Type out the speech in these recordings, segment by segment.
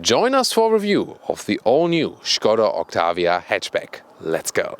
Join us for a review of the all-new Skoda Octavia hatchback. Let's go!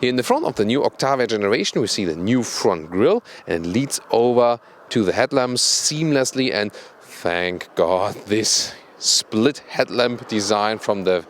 Here in the front of the new Octavia generation we see the new front grille, and it leads over to the headlamps seamlessly, and thank God this split headlamp design from the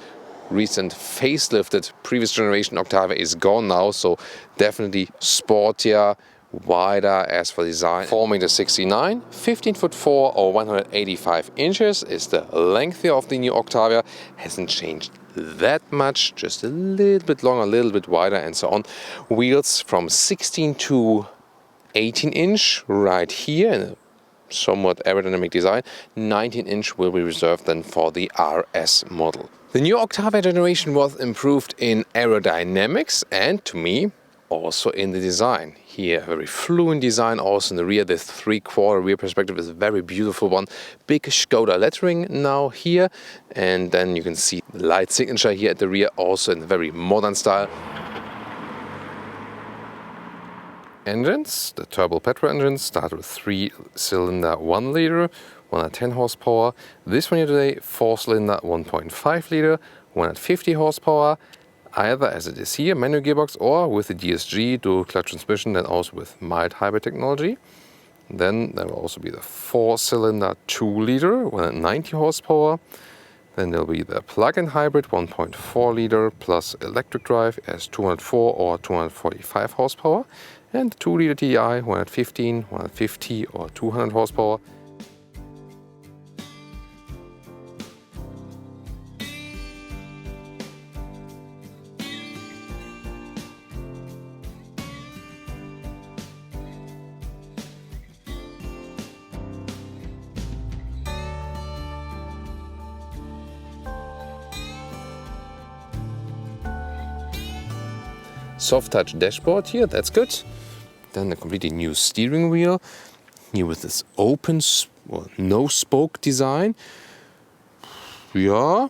recent facelifted previous generation Octavia is gone now, so definitely sportier, wider as for design. 4m69, 15'4" or 185 inches is the length here of the new Octavia. Hasn't changed that much, just a little bit longer, a little bit wider and so on. Wheels from 16 to 18 inch right here in a somewhat aerodynamic design. 19 inch will be reserved then for the RS model. The new Octavia generation was improved in aerodynamics and, to me, also in the design. Here, a very fluent design. Also in the rear, this 3/4 rear perspective is a very beautiful one. Big Skoda lettering now here, and then you can see the light signature here at the rear, also in a very modern style. Engines, the turbo petrol engines start with 3-cylinder 1 liter, 110 horsepower. This one here today, 4-cylinder 1.5 liter, 150 horsepower. Either as it is here, manual gearbox, or with the DSG dual clutch transmission, then also with mild hybrid technology. Then there will also be the 4-cylinder 2 liter, 190 horsepower. Then there will be the plug-in hybrid 1.4 liter plus electric drive as 204 or 245 horsepower. And the 2 liter TDI 115, 150 or 200 horsepower. Soft touch dashboard here, that's good. Then a completely new steering wheel here with this open, no spoke design. Yeah,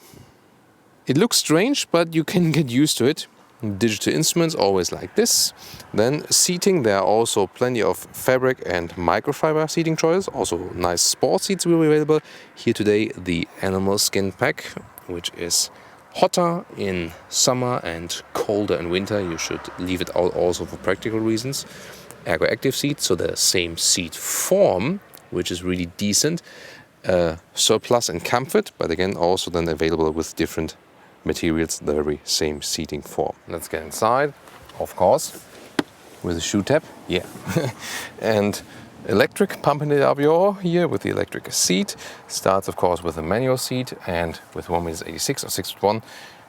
it looks strange, but you can get used to it. Digital instruments always like this. Then seating, there are also plenty of fabric and microfiber seating choices. Also nice sport seats will be available. Here today the animal skin pack, which is hotter in summer and colder in winter. You should leave it out also for practical reasons. Ergo active seats, so the same seat form, which is really decent. Surplus in comfort, but again also then available with different materials, the very same seating form. Let's get inside, of course, with a shoe tab, yeah. And electric pump in the WR here with the electric seat. Starts of course with a manual seat and with 1m86 or 6'1",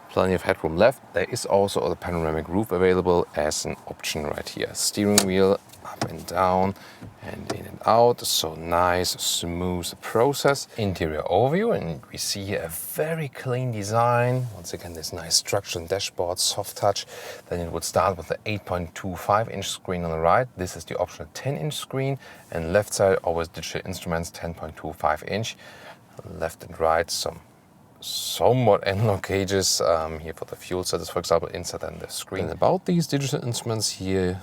plenty of headroom left. There is also a panoramic roof available as an option right here. Steering wheel up and down and in and out, so nice smooth process. Interior overview, and we see here a very clean design. Once again, this nice structure and dashboard, soft touch. Then it would start with the 8.25 inch screen on the right. This is the optional 10 inch screen, and left side always digital instruments, 10.25 inch. Left and right some somewhat analog gauges here for the fuel status, for example, inside on the screen. And about these digital instruments here,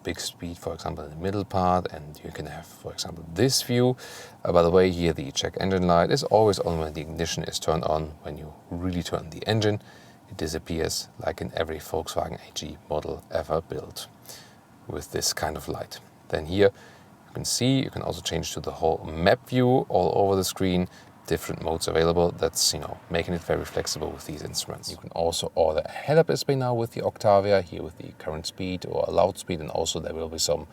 big speed, for example, in the middle part, and you can have, for example, this view. By the way, here the check engine light is always on when the ignition is turned on. When you really turn the engine, it disappears like in every Volkswagen AG model ever built with this kind of light. Then here you can see, you can also change to the whole map view all over the screen. Different modes available. That's, making it very flexible with these instruments. You can also order a head-up display now with the Octavia, here with the current speed or allowed speed, and also there will be some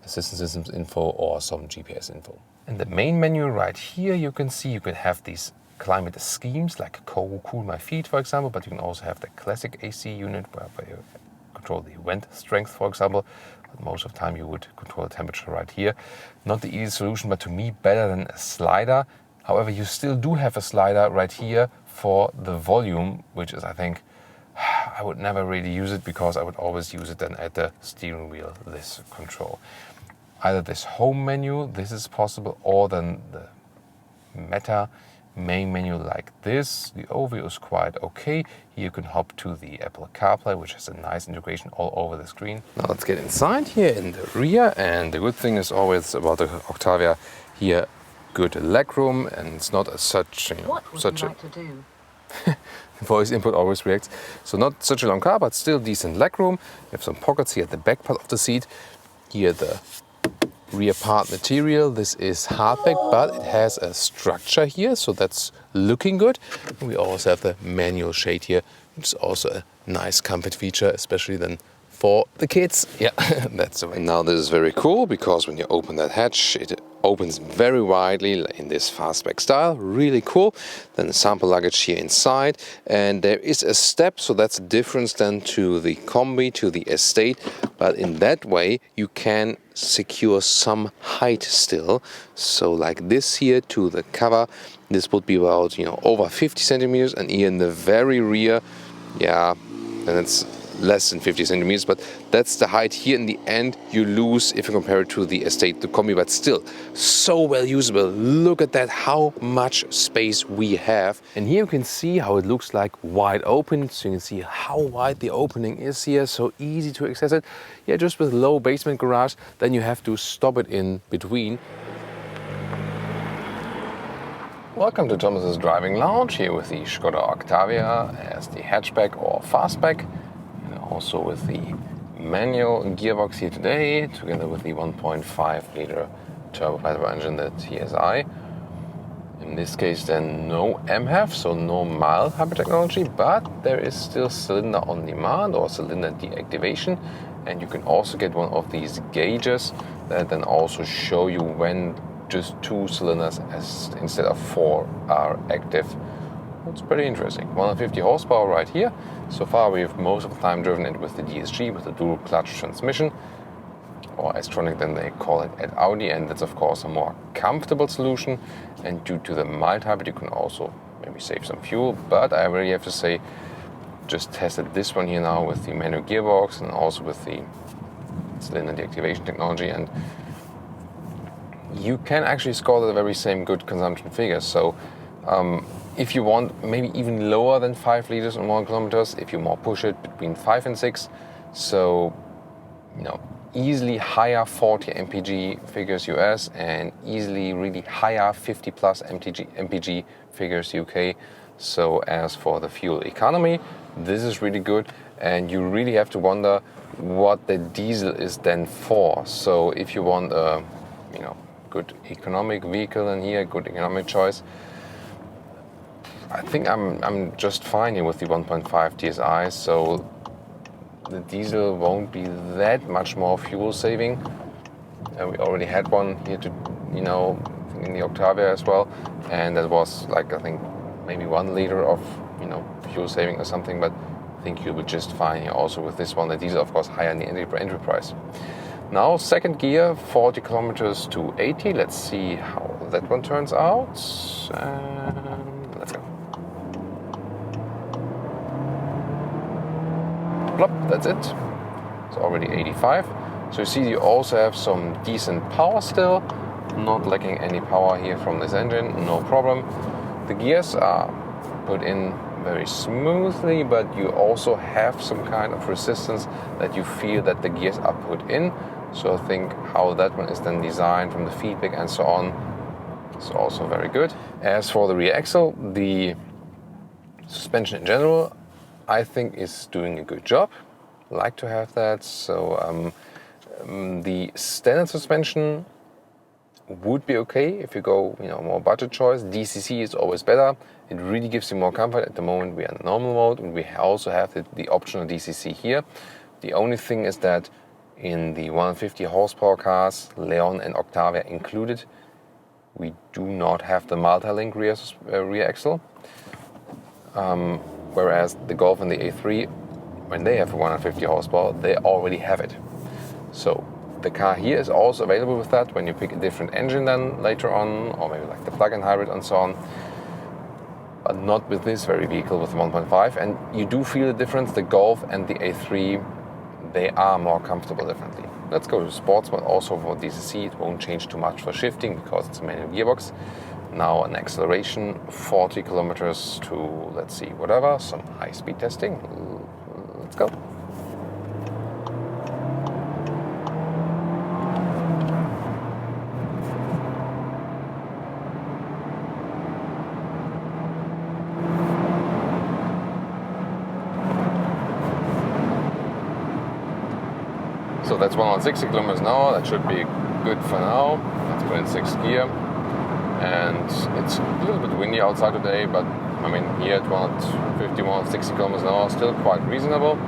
assistance systems info or some GPS info. In the main menu right here, you can see you can have these climate schemes like Cool My Feet, for example, but you can also have the classic AC unit where you control the vent strength, for example. But most of the time you would control the temperature right here. Not the easy solution, but to me better than a slider. However, you still do have a slider right here for the volume, which is, I think, I would never really use it because I would always use it then at the steering wheel, this control. either this home menu, this is possible, or then the Meta main menu like this. The overview is quite okay. Here you can hop to the Apple CarPlay, which has a nice integration all over the screen. Now let's get inside here in the rear, and the good thing is always about the Octavia here, good legroom, and it's not such, such a voice input always reacts. So not such a long car, but still decent legroom. You have some pockets here at the back part of the seat. Here the rear part material, this is hardback, but it has a structure here, so that's looking good. We also have the manual shade here, which is also a nice comfort feature, especially then for the kids. Yeah, that's the way. Now this is very cool, because when you open that hatch, it opens very widely in this fastback style, really cool. Then the sample luggage here inside, and there is a step, so that's a difference then to the Combi, to the Estate, but in that way you can secure some height still. So like this here to the cover, this would be about over 50 centimeters, and here in the very rear, yeah, and it's less than 50 centimeters, but that's the height. Here in the end you lose if you compare it to the Estate, the Combi, but still so well usable. Look at that, how much space we have. And here you can see how it looks like wide open, so you can see how wide the opening is here, so easy to access it. Yeah, just with low basement garage, then you have to stop it in between. Welcome to Thomas's Driving Lounge, here with the Skoda Octavia as the hatchback or fastback. Also with the manual gearbox here today, together with the 1.5 liter turbo engine, the TSI. In this case then no MHEV, so no mild hybrid technology, but there is still cylinder on demand or cylinder deactivation, and you can also get one of these gauges that then also show you when just 2 cylinders instead of 4 are active. It's pretty interesting. 150 horsepower right here. So far we've most of the time driven it with the DSG, with the dual clutch transmission, or S-tronic then they call it at Audi, and that's of course a more comfortable solution. And due to the mild hybrid you can also maybe save some fuel, but I really have to say, just tested this one here now with the manual gearbox and also with the cylinder deactivation technology, and you can actually score the very same good consumption figures. So if you want maybe even lower than 5 liters on 1 kilometers, if you more push it between 5 and 6, so easily higher 40 mpg figures US, and easily really higher 50 plus mpg figures UK. So as for the fuel economy, this is really good, and you really have to wonder what the diesel is then for. So if you want a good economic vehicle in here, good economic choice, I think I'm just fine here with the 1.5 TSI, so the diesel won't be that much more fuel saving. We already had one here in the Octavia as well, and that was like, I think maybe 1 liter of fuel saving or something, but I think you'll be just fine here also with this one. The diesel of course higher in the entry price. Now second gear, 40 kilometers to 80. Let's see how that one turns out. Let's go. Plop, that's it. It's already 85. So you see you also have some decent power still, not lacking any power here from this engine, no problem. The gears are put in very smoothly, but you also have some kind of resistance that you feel that the gears are put in. So I think how that one is then designed from the feedback and so on is also very good. As for the rear axle, the suspension in general, I think is doing a good job. Like to have that. So the standard suspension would be okay if you go more budget choice. DCC is always better. It really gives you more comfort. At the moment we are in normal mode, and we also have the optional DCC here. The only thing is that in the 150 horsepower cars, Leon and Octavia included, we do not have the multi-link rear axle. Whereas the Golf and the A3, when they have 150 horsepower, they already have it. So the car here is also available with that when you pick a different engine then later on, or maybe like the plug-in hybrid and so on. But not with this very vehicle with 1.5. And you do feel the difference. The Golf and the A3 they are more comfortable, definitely. Let's go to sports mode. Also for DCC, it won't change too much for shifting because it's a manual gearbox. Now an acceleration, 40 kilometers to, let's see, whatever, some high-speed testing. Let's go. So that's 160 kilometers an hour. That should be good for now. Let's put in 6th gear. And it's a little bit windy outside today, but I mean here at 150, 160 kilometers an hour, still quite reasonable.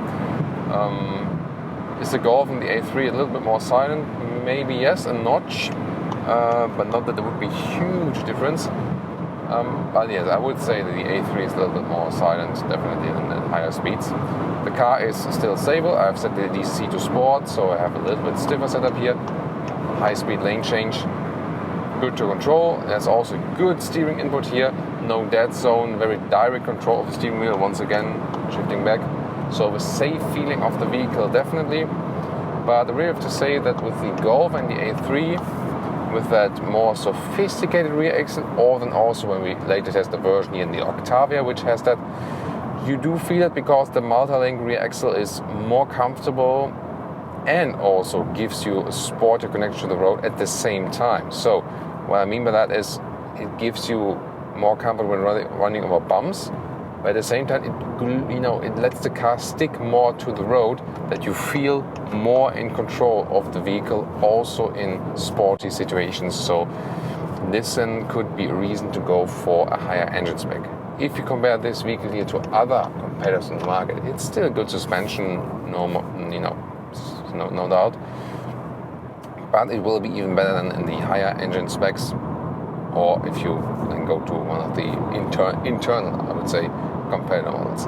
Is the Golf in the A3 a little bit more silent? Maybe yes, a notch, but not that there would be huge difference. But yes, I would say that the A3 is a little bit more silent, definitely than at higher speeds. The car is still stable. I've set the DCC to sport, so I have a little bit stiffer setup here. High speed lane change, good to control. There's also good steering input here. No dead zone, very direct control of the steering wheel. Once again, shifting back. So a safe feeling of the vehicle, definitely. But I really have to say that with the Golf and the A3, with that more sophisticated rear axle, or then also when we later test the version here in the Octavia, which has that, you do feel it because the multi-link rear axle is more comfortable and also gives you a sportier connection to the road at the same time. So what I mean by that is it gives you more comfort when running over bumps, but at the same time it lets the car stick more to the road, that you feel more in control of the vehicle also in sporty situations. So this then could be a reason to go for a higher engine spec. If you compare this vehicle here to other competitors in the market, it's still good suspension, no doubt. But it will be even better than in the higher engine specs, or if you then go to one of the internal, I would say, competitor models.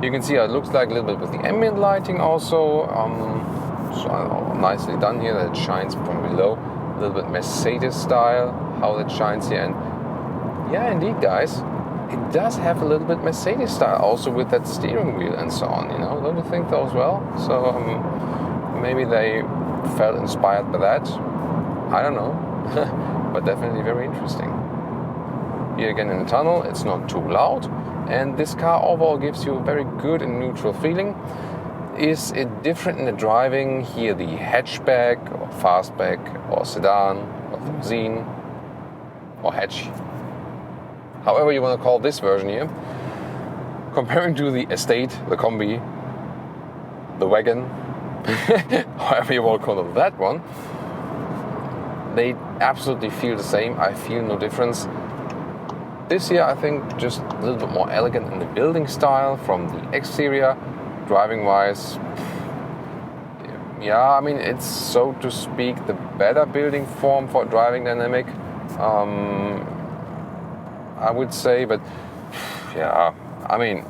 You can see how it looks like a little bit with the ambient lighting also. So nicely done here, that it shines from below. A little bit Mercedes style, how it shines here. And yeah, indeed, guys, it does have a little bit Mercedes style also with that steering wheel and so on, don't you think so as well? So maybe they felt inspired by that, I don't know. But definitely very interesting. Here again in the tunnel, it's not too loud, and this car overall gives you a very good and neutral feeling. Is it different in the driving? Here the hatchback or fastback or sedan or limousine or hatch, however you want to call this version here, comparing to the estate, the combi, the wagon, however you want to call that one, they absolutely feel the same. I feel no difference. This here, I think, just a little bit more elegant in the building style from the exterior. Driving-wise, yeah, I mean, it's, so to speak, the better building form for driving dynamic, I would say. But yeah, I mean,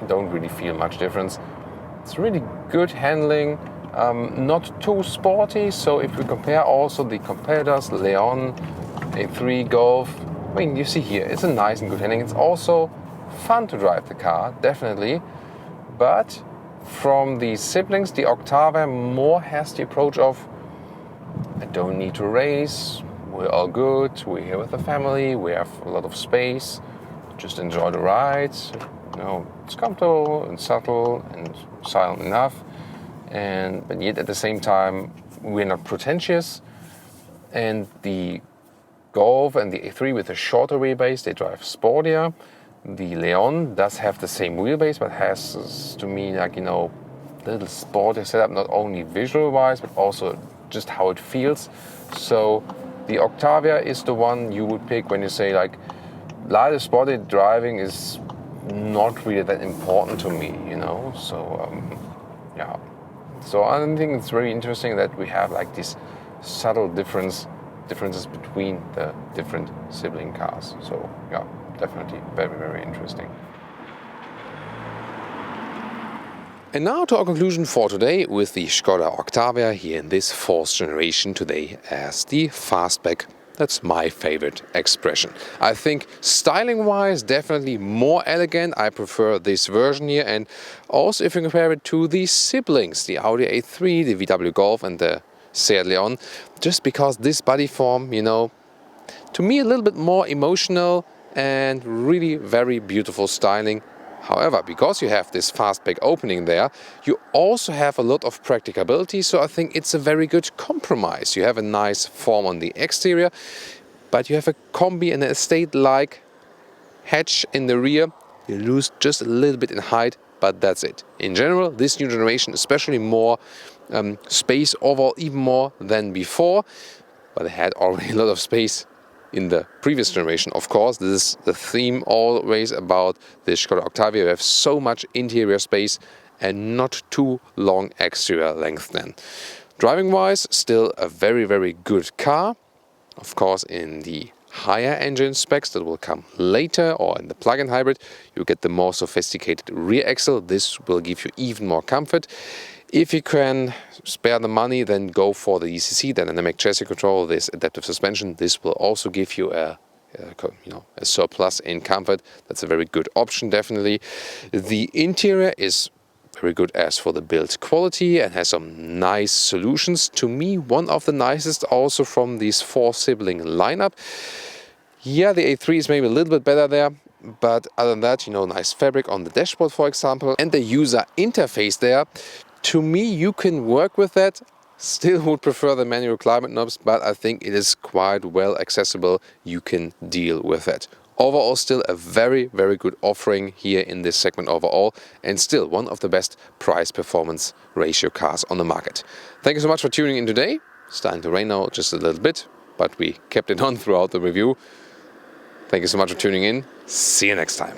you don't really feel much difference. It's really good handling, not too sporty. So if we compare also the competitors, Leon, A3, Golf, I mean, you see here, it's a nice and good handling. It's also fun to drive the car, definitely. But from the siblings, the Octavia more has the approach of, I don't need to race, we're all good, we're here with the family, we have a lot of space, just enjoy the ride. It's comfortable and subtle and silent enough, but yet at the same time, we're not pretentious. And the Golf and the A3 with a shorter wheelbase, they drive sportier. The Leon does have the same wheelbase, but has, to me, like, a little sporty setup, not only visual-wise, but also just how it feels. So the Octavia is the one you would pick when you say, like, lighter sporty driving is not really that important to me, So, yeah. So I think it's very interesting that we have, like, these subtle differences between the different sibling cars. So, yeah. Definitely very, very interesting. And now to our conclusion for today with the Skoda Octavia here in this 4th generation today as the fastback. That's my favorite expression. I think styling-wise, definitely more elegant. I prefer this version here. And also if you compare it to the siblings, the Audi A3, the VW Golf and the Seat Leon, just because this body form, you know, to me a little bit more emotional and really very beautiful styling. However, because you have this fastback opening there, you also have a lot of practicability, so I think it's a very good compromise. You have a nice form on the exterior, but you have a combi and an estate-like hatch in the rear. You lose just a little bit in height, but that's it. In general, this new generation, especially more space overall, even more than before, but it had already a lot of space in the previous generation. Of course, this is the theme always about the Skoda Octavia. You have so much interior space and not too long exterior length then. Driving wise, still a very, very good car. Of course, in the higher engine specs that will come later, or in the plug-in hybrid, you get the more sophisticated rear axle. This will give you even more comfort. If you can spare the money, then go for the DCC, the dynamic chassis control, this adaptive suspension. This will also give you a surplus in comfort. That's a very good option, definitely. The interior is very good as for the build quality and has some nice solutions. To me, one of the nicest also from these four sibling lineup. Yeah, the A3 is maybe a little bit better there. But other than that, you know, nice fabric on the dashboard, for example, and the user interface there. To me, you can work with that. Still would prefer the manual climate knobs, but I think it is quite well accessible. You can deal with it. Overall, still a very, very good offering here in this segment overall, and still one of the best price-performance ratio cars on the market. Thank you so much for tuning in today. It's starting to rain now just a little bit, but we kept it on throughout the review. Thank you so much for tuning in. See you next time.